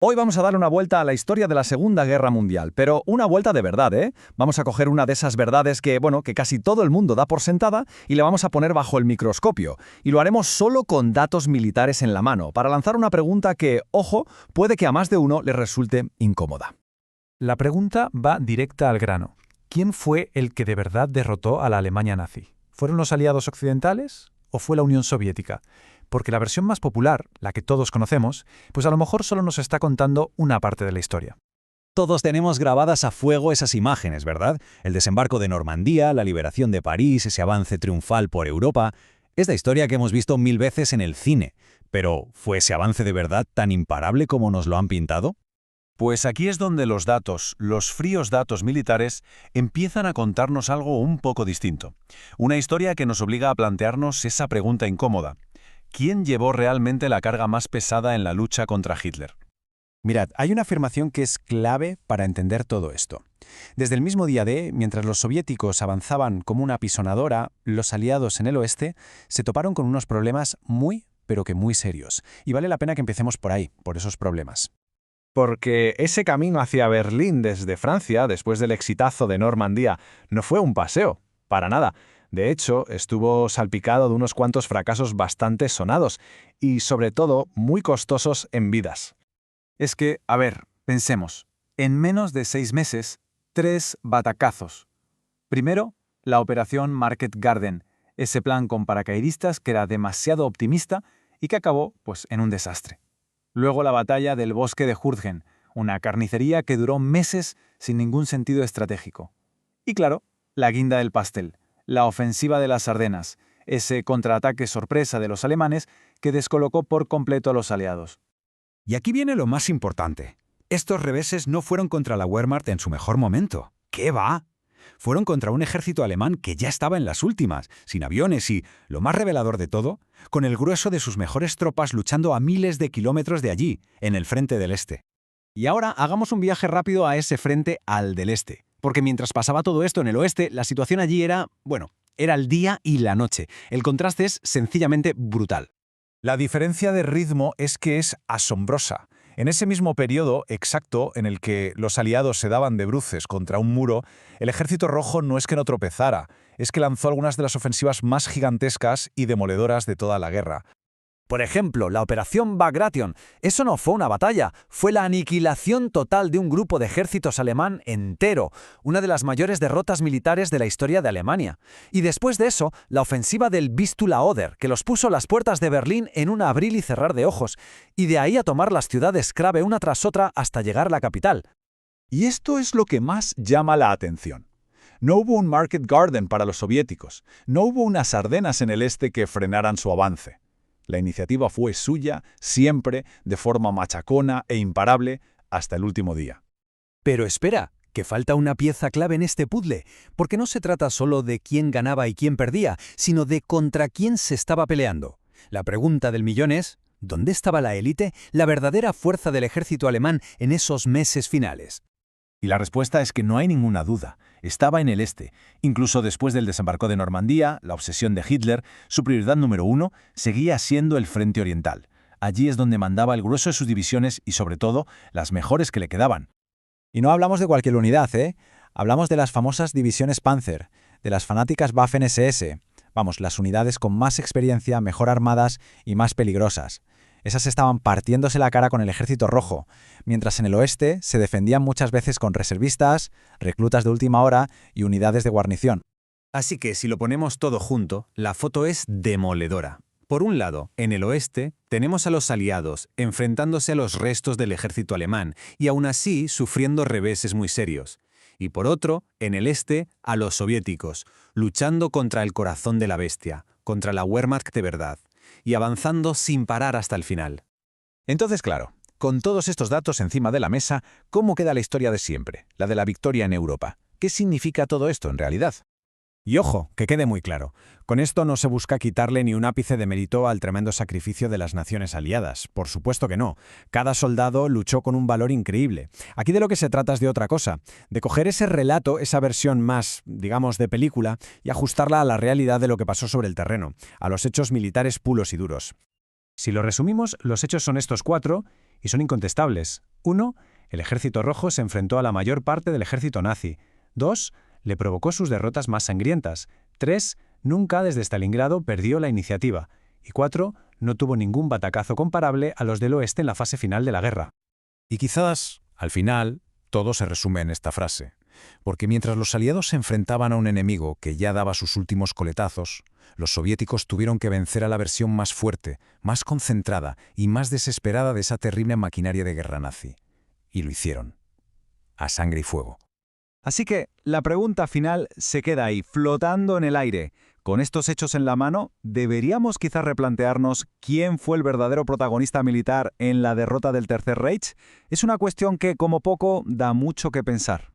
Hoy vamos a darle una vuelta a la historia de la Segunda Guerra Mundial, pero una vuelta de verdad, ¿eh? Vamos a coger una de esas verdades que casi todo el mundo da por sentada y le vamos a poner bajo el microscopio. Y lo haremos solo con datos militares en la mano, para lanzar una pregunta que, ojo, puede que a más de uno le resulte incómoda. La pregunta va directa al grano. ¿Quién fue el que de verdad derrotó a la Alemania nazi? ¿Fueron los aliados occidentales o fue la Unión Soviética? Porque la versión más popular, la que todos conocemos, pues a lo mejor solo nos está contando una parte de la historia. Todos tenemos grabadas a fuego esas imágenes, ¿verdad? El desembarco de Normandía, la liberación de París, ese avance triunfal por Europa. Es la historia que hemos visto 1000 veces en el cine. Pero, ¿fue ese avance de verdad tan imparable como nos lo han pintado? Pues aquí es donde los datos, los fríos datos militares, empiezan a contarnos algo un poco distinto. Una historia que nos obliga a plantearnos esa pregunta incómoda. ¿Quién llevó realmente la carga más pesada en la lucha contra Hitler? Mirad, hay una afirmación que es clave para entender todo esto. Desde el mismo día D, mientras los soviéticos avanzaban como una apisonadora, los aliados en el oeste se toparon con unos problemas pero que muy serios. Y vale la pena que empecemos por ahí, por esos problemas. Porque ese camino hacia Berlín desde Francia, después del exitazo de Normandía, no fue un paseo, para nada. De hecho, estuvo salpicado de unos cuantos fracasos bastante sonados y, sobre todo, muy costosos en vidas. Es que, pensemos. En menos de 6 meses, 3 batacazos. Primero, la operación Market Garden, ese plan con paracaidistas que era demasiado optimista y que acabó, en un desastre. Luego la batalla del bosque de Hürtgen, una carnicería que duró meses sin ningún sentido estratégico. Y claro, la guinda del pastel. La ofensiva de las Ardenas, ese contraataque sorpresa de los alemanes que descolocó por completo a los aliados. Y aquí viene lo más importante. Estos reveses no fueron contra la Wehrmacht en su mejor momento. ¿Qué va? Fueron contra un ejército alemán que ya estaba en las últimas, sin aviones y, lo más revelador de todo, con el grueso de sus mejores tropas luchando a miles de kilómetros de allí, en el frente del este. Y ahora hagamos un viaje rápido a ese frente al del este. Porque mientras pasaba todo esto en el oeste, la situación allí era el día y la noche. El contraste es sencillamente brutal. La diferencia de ritmo es que es asombrosa. En ese mismo periodo exacto en el que los aliados se daban de bruces contra un muro, el Ejército Rojo no es que no tropezara, es que lanzó algunas de las ofensivas más gigantescas y demoledoras de toda la guerra. Por ejemplo, la Operación Bagration. Eso no fue una batalla, fue la aniquilación total de un grupo de ejércitos alemán entero, una de las mayores derrotas militares de la historia de Alemania. Y después de eso, la ofensiva del Vistula Oder, que los puso a las puertas de Berlín en un abrir y cerrar de ojos, y de ahí a tomar las ciudades clave una tras otra hasta llegar a la capital. Y esto es lo que más llama la atención. No hubo un Market Garden para los soviéticos, no hubo unas Ardenas en el este que frenaran su avance. La iniciativa fue suya, siempre, de forma machacona e imparable, hasta el último día. Pero espera, que falta una pieza clave en este puzzle, porque no se trata solo de quién ganaba y quién perdía, sino de contra quién se estaba peleando. La pregunta del millón es, ¿dónde estaba la élite, la verdadera fuerza del ejército alemán en esos meses finales? Y la respuesta es que no hay ninguna duda. Estaba en el este. Incluso después del desembarco de Normandía, la obsesión de Hitler, su prioridad número 1 seguía siendo el frente oriental. Allí es donde mandaba el grueso de sus divisiones y, sobre todo, las mejores que le quedaban. Y no hablamos de cualquier unidad, ¿eh? Hablamos de las famosas divisiones Panzer, de las fanáticas Waffen-SS. Las unidades con más experiencia, mejor armadas y más peligrosas. Esas estaban partiéndose la cara con el Ejército Rojo, mientras en el oeste se defendían muchas veces con reservistas, reclutas de última hora y unidades de guarnición. Así que si lo ponemos todo junto, la foto es demoledora. Por un lado, en el oeste, tenemos a los aliados enfrentándose a los restos del ejército alemán y aún así sufriendo reveses muy serios. Y por otro, en el este, a los soviéticos, luchando contra el corazón de la bestia, contra la Wehrmacht de verdad, y avanzando sin parar hasta el final. Entonces, claro, con todos estos datos encima de la mesa, ¿cómo queda la historia de siempre, la de la victoria en Europa? ¿Qué significa todo esto en realidad? Y ojo, que quede muy claro, con esto no se busca quitarle ni un ápice de mérito al tremendo sacrificio de las naciones aliadas. Por supuesto que no. Cada soldado luchó con un valor increíble. Aquí de lo que se trata es de otra cosa, de coger ese relato, esa versión más, digamos, de película, y ajustarla a la realidad de lo que pasó sobre el terreno, a los hechos militares puros y duros. Si lo resumimos, los hechos son estos 4 y son incontestables. 1. El ejército rojo se enfrentó a la mayor parte del ejército nazi. 2. Le provocó sus derrotas más sangrientas. 3. Nunca desde Stalingrado perdió la iniciativa. Y 4. No tuvo ningún batacazo comparable a los del oeste en la fase final de la guerra. Y quizás, al final, todo se resume en esta frase. Porque mientras los aliados se enfrentaban a un enemigo que ya daba sus últimos coletazos, los soviéticos tuvieron que vencer a la versión más fuerte, más concentrada y más desesperada de esa terrible maquinaria de guerra nazi. Y lo hicieron. A sangre y fuego. Así que la pregunta final se queda ahí, flotando en el aire. Con estos hechos en la mano, ¿deberíamos quizás replantearnos quién fue el verdadero protagonista militar en la derrota del Tercer Reich? Es una cuestión que, como poco, da mucho que pensar.